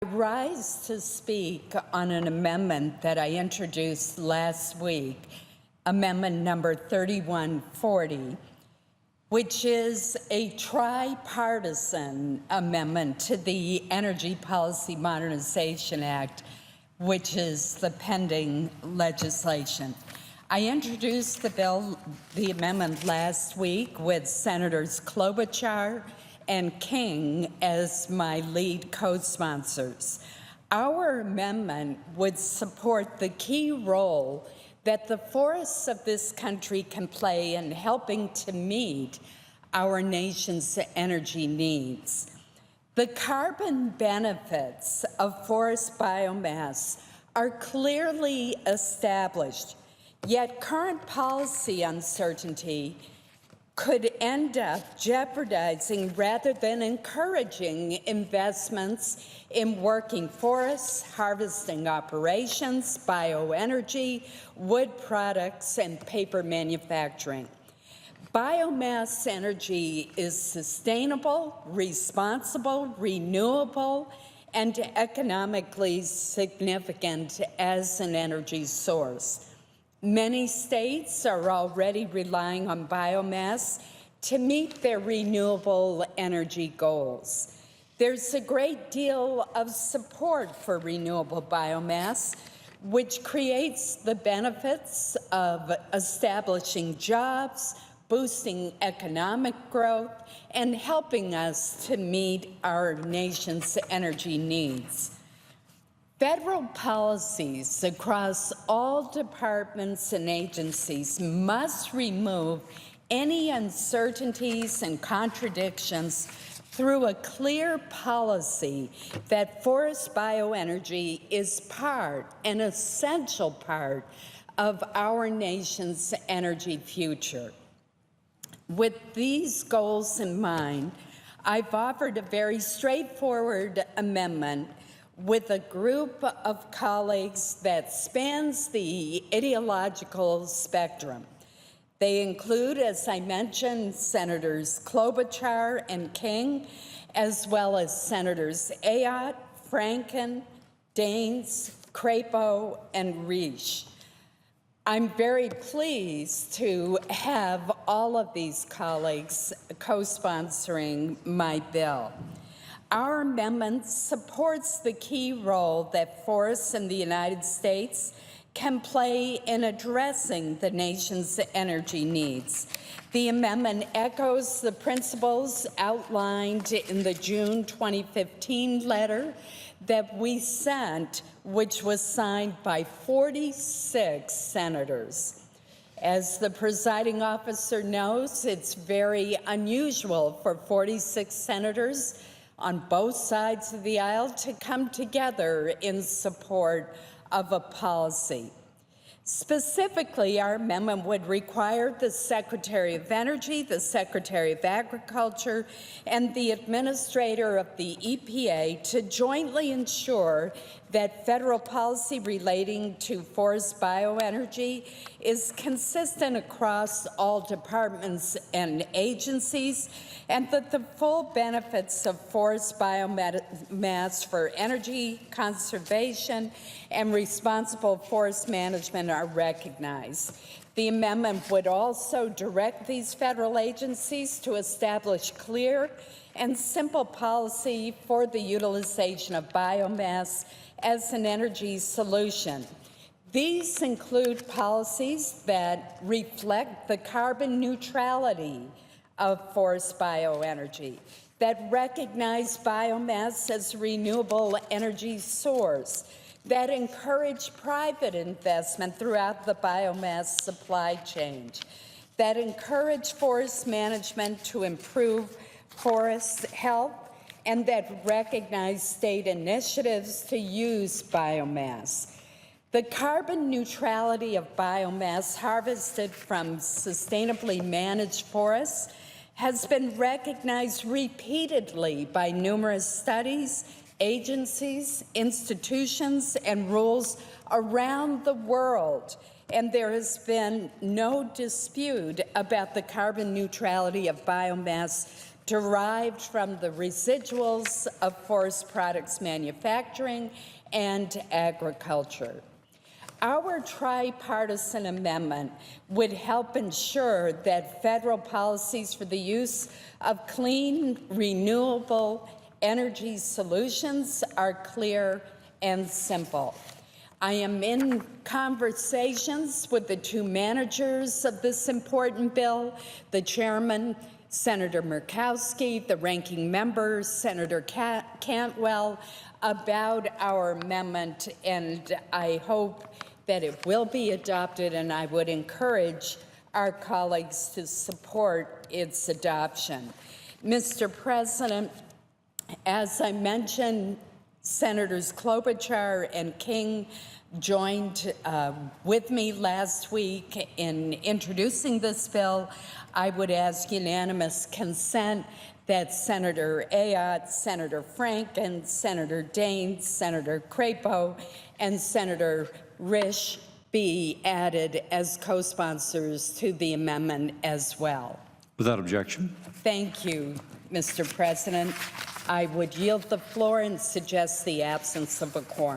I rise to speak on an amendment that I introduced last week, Amendment number 3140, which is a tripartisan amendment to the Energy Policy Modernization Act, which is the pending legislation. I introduced the amendment last week with Senators Klobuchar and King as my lead co-sponsors. Our amendment would support the key role that the forests of this country can play in helping to meet our nation's energy needs. The carbon benefits of forest biomass are clearly established, yet current policy uncertainty could end up jeopardizing rather than encouraging investments in working forests, harvesting operations, bioenergy, wood products, and paper manufacturing. Biomass energy is sustainable, responsible, renewable, and economically significant as an energy source. Many states are already relying on biomass to meet their renewable energy goals. There's a great deal of support for renewable biomass, which creates the benefits of establishing jobs, boosting economic growth, and helping us to meet our nation's energy needs. Federal policies across all departments and agencies must remove any uncertainties and contradictions through a clear policy that forest bioenergy is an essential part of our nation's energy future. With these goals in mind, I've offered a very straightforward amendment with a group of colleagues that spans the ideological spectrum. They include, as I mentioned, Senators Klobuchar and King, as well as Senators Ayotte, Franken, Daines, Crapo, and Risch. I'm very pleased to have all of these colleagues co-sponsoring my bill. Our amendment supports the key role that forests in the United States can play in addressing the nation's energy needs. The amendment echoes the principles outlined in the June 2015 letter that we sent, which was signed by 46 senators. As the presiding officer knows, it's very unusual for 46 senators on both sides of the aisle to come together in support of a policy. Specifically, our amendment would require the Secretary of Energy, the Secretary of Agriculture, and the Administrator of the EPA to jointly ensure that federal policy relating to forest bioenergy is consistent across all departments and agencies, and that the full benefits of forest biomass for energy conservation and responsible forest management are recognized. The amendment would also direct these federal agencies to establish clear and simple policy for the utilization of biomass as an energy solution. These include policies that reflect the carbon neutrality of forest bioenergy, that recognize biomass as a renewable energy source, that encourage private investment throughout the biomass supply chain, that encourage forest management to improve forest health, and that recognize state initiatives to use biomass. The carbon neutrality of biomass harvested from sustainably managed forests has been recognized repeatedly by numerous studies, agencies, institutions, and rules around the world. And there has been no dispute about the carbon neutrality of biomass derived from the residuals of forest products manufacturing and agriculture. Our tripartisan amendment would help ensure that federal policies for the use of clean, renewable energy solutions are clear and simple. I am in conversations with the two managers of this important bill, the chairman, Senator Murkowski, the ranking member, Senator Cantwell, about our amendment, and I hope that it will be adopted, and I would encourage our colleagues to support its adoption. Mr. President, as I mentioned, Senators Klobuchar and King joined with me last week in introducing this bill. I would ask unanimous consent that Senator Ayotte, Senator Franken, Senator Daines, Senator Crapo, and Senator Risch be added as co-sponsors to the amendment as well. Without objection. Thank you, Mr. President. I would yield the floor and suggest the absence of a quorum.